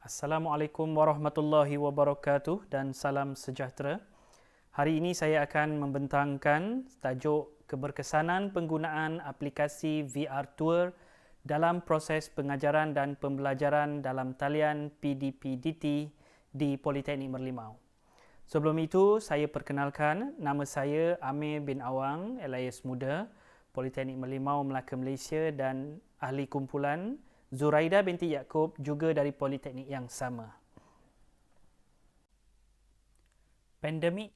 Assalamualaikum warahmatullahi wabarakatuh dan salam sejahtera. Hari ini saya akan membentangkan tajuk keberkesanan penggunaan aplikasi VR Tour dalam proses pengajaran dan pembelajaran dalam talian PDPDT di Politeknik Merlimau. Sebelum itu, saya perkenalkan, nama saya Amir bin Awang, LIS Muda, Politeknik Merlimau, Melaka, Malaysia dan ahli kumpulan Zuraida binti Yaakob juga dari politeknik yang sama. Pandemik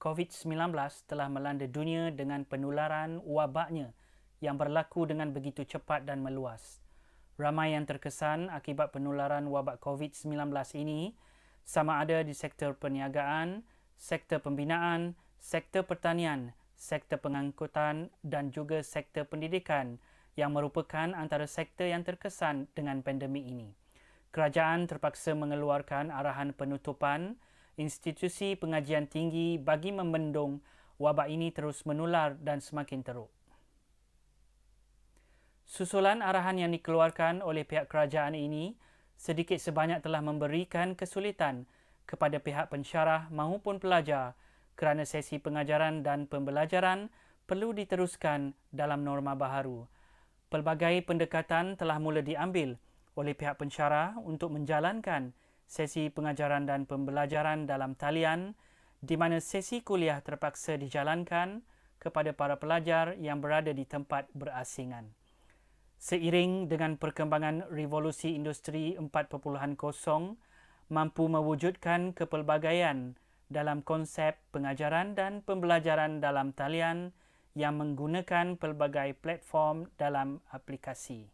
COVID-19 telah melanda dunia dengan penularan wabaknya yang berlaku dengan begitu cepat dan meluas. Ramai yang terkesan akibat penularan wabak COVID-19 ini sama ada di sektor perniagaan, sektor pembinaan, sektor pertanian, sektor pengangkutan dan juga sektor pendidikan yang merupakan antara sektor yang terkesan dengan pandemik ini. Kerajaan terpaksa mengeluarkan arahan penutupan institusi pengajian tinggi bagi membendung wabak ini terus menular dan semakin teruk. Susulan arahan yang dikeluarkan oleh pihak kerajaan ini sedikit sebanyak telah memberikan kesulitan kepada pihak pensyarah maupun pelajar kerana sesi pengajaran dan pembelajaran perlu diteruskan dalam norma baharu. Pelbagai pendekatan telah mula diambil oleh pihak pensyarah untuk menjalankan sesi pengajaran dan pembelajaran dalam talian di mana sesi kuliah terpaksa dijalankan kepada para pelajar yang berada di tempat berasingan. Seiring dengan perkembangan revolusi industri 4.0 mampu mewujudkan kepelbagaian dalam konsep pengajaran dan pembelajaran dalam talian yang menggunakan pelbagai platform dalam aplikasi.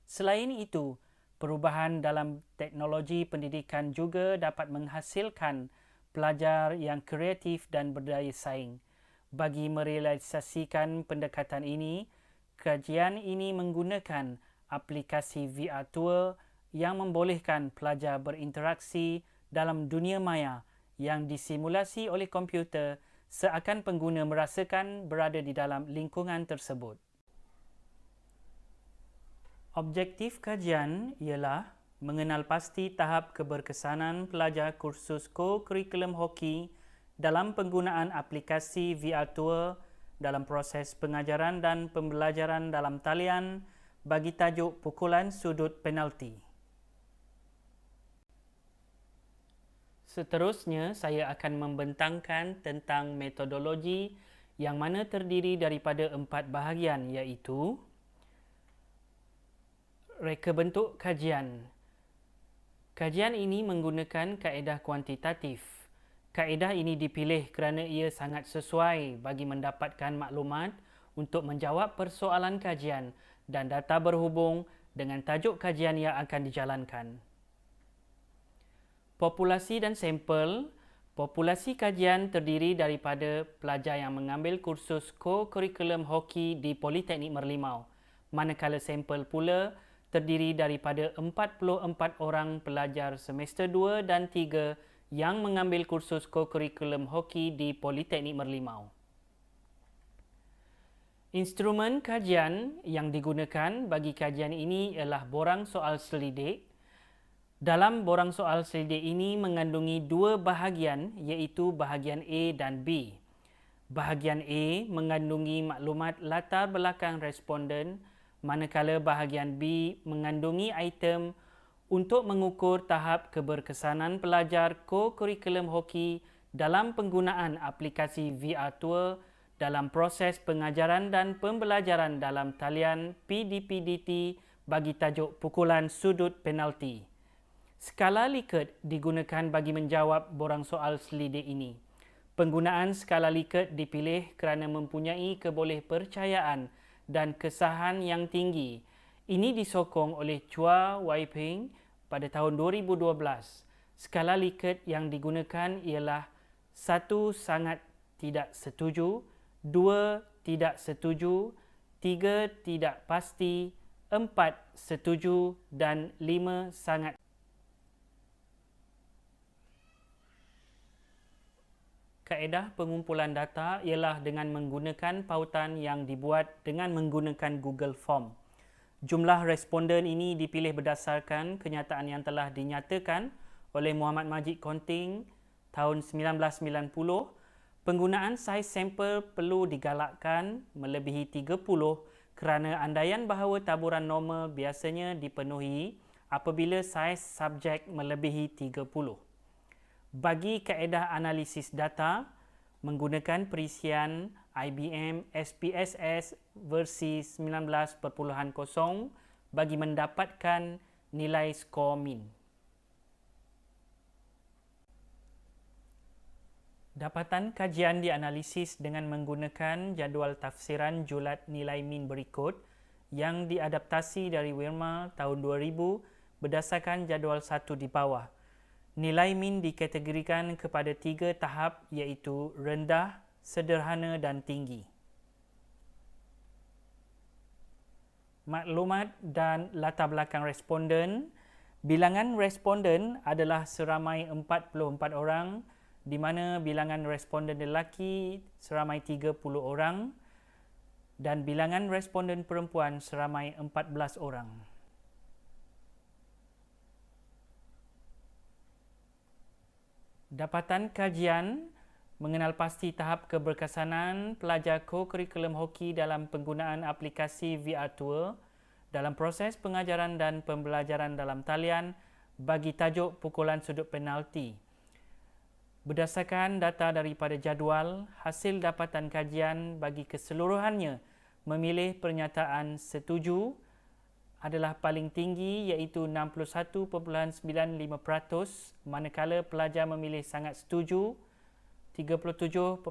Selain itu, perubahan dalam teknologi pendidikan juga dapat menghasilkan pelajar yang kreatif dan berdaya saing. Bagi merealisasikan pendekatan ini, kajian ini menggunakan aplikasi VR Tour yang membolehkan pelajar berinteraksi dalam dunia maya yang disimulasi oleh komputer seakan pengguna merasakan berada di dalam lingkungan tersebut. Objektif kajian ialah mengenal pasti tahap keberkesanan pelajar kursus co-curriculum hoki dalam penggunaan aplikasi VR Tour dalam proses pengajaran dan pembelajaran dalam talian bagi tajuk pukulan sudut penalti. Seterusnya, saya akan membentangkan tentang metodologi yang mana terdiri daripada 4 bahagian iaitu reka bentuk kajian. Kajian ini menggunakan kaedah kuantitatif. Kaedah ini dipilih kerana ia sangat sesuai bagi mendapatkan maklumat untuk menjawab persoalan kajian dan data berhubung dengan tajuk kajian yang akan dijalankan. Populasi dan sampel. Populasi kajian terdiri daripada pelajar yang mengambil kursus co-curriculum hoki di Politeknik Merlimau, manakala sampel pula terdiri daripada 44 orang pelajar semester 2 dan 3 yang mengambil kursus co-curriculum hoki di Politeknik Merlimau. Instrumen kajian yang digunakan bagi kajian ini ialah borang soal selidik. Dalam borang soal selidik ini mengandungi 2 bahagian iaitu bahagian A dan B. Bahagian A mengandungi maklumat latar belakang responden, manakala bahagian B mengandungi item untuk mengukur tahap keberkesanan pelajar co-curriculum hoki dalam penggunaan aplikasi VR Tour dalam proses pengajaran dan pembelajaran dalam talian PDPDT bagi tajuk pukulan sudut penalti. Skala Likert digunakan bagi menjawab borang soal selidik ini. Penggunaan skala Likert dipilih kerana mempunyai kebolehpercayaan dan kesahan yang tinggi. Ini disokong oleh Chua Wai-ping pada tahun 2012. Skala Likert yang digunakan ialah 1 sangat tidak setuju, 2 tidak setuju, 3 tidak pasti, 4 setuju dan 5 sangat. Kaedah pengumpulan data ialah dengan menggunakan pautan yang dibuat dengan menggunakan Google Form. Jumlah responden ini dipilih berdasarkan kenyataan yang telah dinyatakan oleh Muhammad Majid Konting tahun 1990. Penggunaan saiz sampel perlu digalakkan melebihi 30 kerana andaian bahawa taburan normal biasanya dipenuhi apabila saiz subjek melebihi 30. Bagi kaedah analisis data, menggunakan perisian IBM SPSS versi 19.0 bagi mendapatkan nilai skor min. Dapatan kajian dianalisis dengan menggunakan jadual tafsiran julat nilai min berikut yang diadaptasi dari WIRMA tahun 2000 berdasarkan jadual 1 di bawah. Nilai min dikategorikan kepada 3 tahap iaitu rendah, sederhana dan tinggi. Maklumat dan latar belakang responden. Bilangan responden adalah seramai 44 orang di mana bilangan responden lelaki seramai 30 orang dan bilangan responden perempuan seramai 14 orang. Dapatan kajian mengenal pasti tahap keberkesanan pelajar ko-kurikulum hoki dalam penggunaan aplikasi VR Tour dalam proses pengajaran dan pembelajaran dalam talian bagi tajuk pukulan sudut penalti. Berdasarkan data daripada jadual, hasil dapatan kajian bagi keseluruhannya memilih pernyataan setuju adalah paling tinggi iaitu 61.95%, manakala pelajar memilih sangat setuju 37.80%,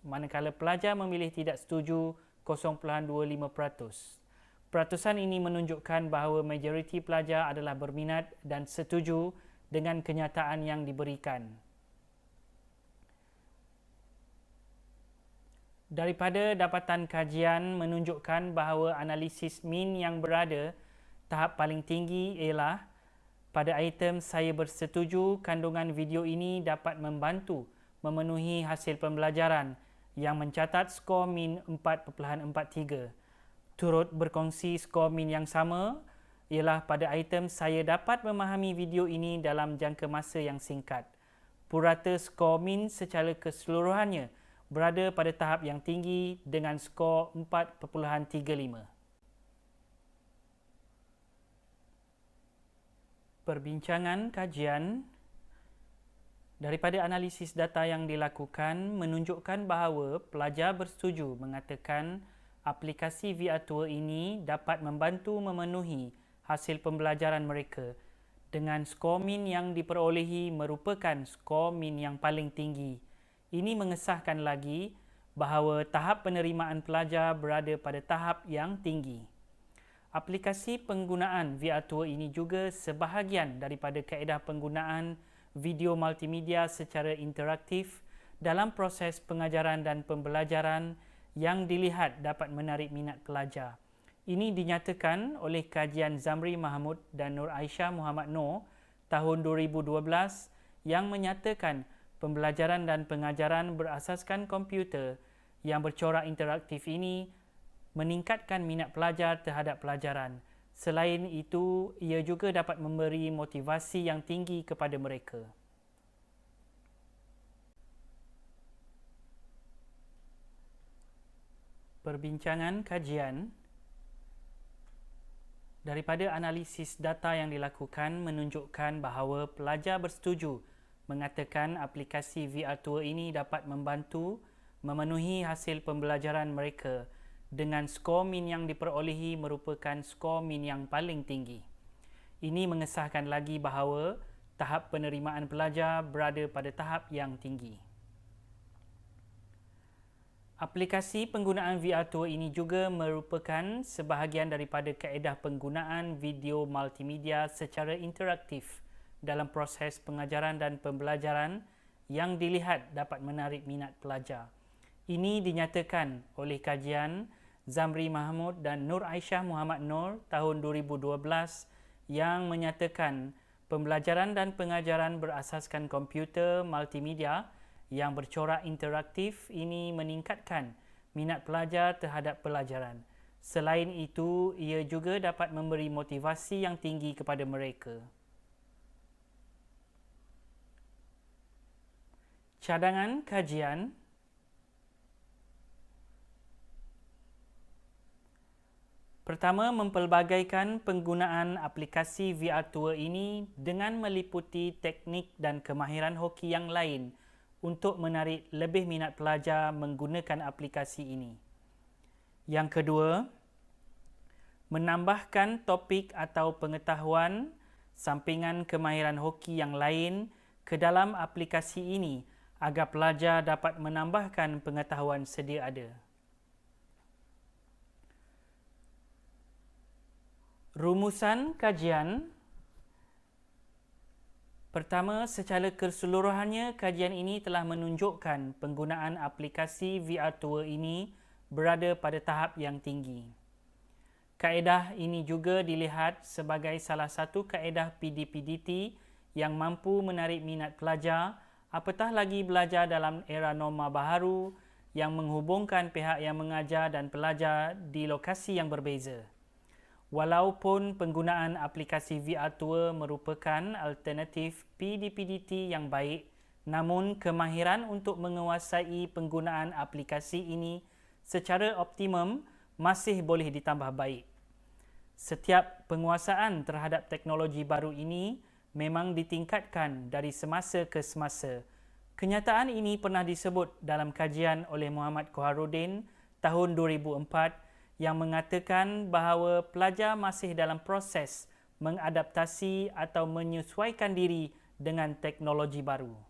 manakala pelajar memilih tidak setuju 0.25%. Peratusan ini menunjukkan bahawa majoriti pelajar adalah berminat dan setuju dengan kenyataan yang diberikan. Daripada dapatan kajian menunjukkan bahawa analisis min yang berada tahap paling tinggi ialah pada item saya bersetuju kandungan video ini dapat membantu memenuhi hasil pembelajaran yang mencatat skor min 4.43. Turut berkongsi skor min yang sama ialah pada item saya dapat memahami video ini dalam jangka masa yang singkat. Purata skor min secara keseluruhannya berada pada tahap yang tinggi dengan skor 4.35. Perbincangan kajian daripada analisis data yang dilakukan menunjukkan bahawa pelajar bersetuju mengatakan aplikasi VR Tour ini dapat membantu memenuhi hasil pembelajaran mereka dengan skor min yang diperolehi merupakan skor min yang paling tinggi. Ini mengesahkan lagi bahawa tahap penerimaan pelajar berada pada tahap yang tinggi. Aplikasi penggunaan VR Tour ini juga sebahagian daripada kaedah penggunaan video multimedia secara interaktif dalam proses pengajaran dan pembelajaran yang dilihat dapat menarik minat pelajar. Ini dinyatakan oleh kajian Zamri Mahmud dan Nur Aisyah Muhammad Noor tahun 2012 yang menyatakan pembelajaran dan pengajaran berasaskan komputer yang bercorak interaktif ini meningkatkan minat pelajar terhadap pelajaran. Selain itu, ia juga dapat memberi motivasi yang tinggi kepada mereka. Perbincangan kajian daripada analisis data yang dilakukan menunjukkan bahawa pelajar bersetuju mengatakan aplikasi VR Tour ini dapat membantu memenuhi hasil pembelajaran mereka dengan skor min yang diperolehi merupakan skor min yang paling tinggi. Ini mengesahkan lagi bahawa tahap penerimaan pelajar berada pada tahap yang tinggi. Aplikasi penggunaan VR Tour ini juga merupakan sebahagian daripada kaedah penggunaan video multimedia secara interaktif dalam proses pengajaran dan pembelajaran yang dilihat dapat menarik minat pelajar. Ini dinyatakan oleh kajian Zamri Mahmud dan Nur Aisyah Muhammad Noor tahun 2012 yang menyatakan pembelajaran dan pengajaran berasaskan komputer multimedia yang bercorak interaktif ini meningkatkan minat pelajar terhadap pelajaran. Selain itu, ia juga dapat memberi motivasi yang tinggi kepada mereka. Cadangan kajian. Pertama, mempelbagaikan penggunaan aplikasi VR Tour ini dengan meliputi teknik dan kemahiran hoki yang lain untuk menarik lebih minat pelajar menggunakan aplikasi ini. Yang kedua, menambahkan topik atau pengetahuan sampingan kemahiran hoki yang lain ke dalam aplikasi ini agar pelajar dapat menambahkan pengetahuan sedia ada. Rumusan kajian. Pertama, secara keseluruhannya, kajian ini telah menunjukkan penggunaan aplikasi VR Tour ini berada pada tahap yang tinggi. Kaedah ini juga dilihat sebagai salah satu kaedah PDPDT yang mampu menarik minat pelajar, apatah lagi belajar dalam era norma baharu yang menghubungkan pihak yang mengajar dan pelajar di lokasi yang berbeza. Walaupun penggunaan aplikasi VR Tour merupakan alternatif PDPDT yang baik, namun kemahiran untuk menguasai penggunaan aplikasi ini secara optimum masih boleh ditambah baik. Setiap penguasaan terhadap teknologi baru ini memang ditingkatkan dari semasa ke semasa. Kenyataan ini pernah disebut dalam kajian oleh Muhammad Koharudin tahun 2004 yang mengatakan bahawa pelajar masih dalam proses mengadaptasi atau menyesuaikan diri dengan teknologi baru.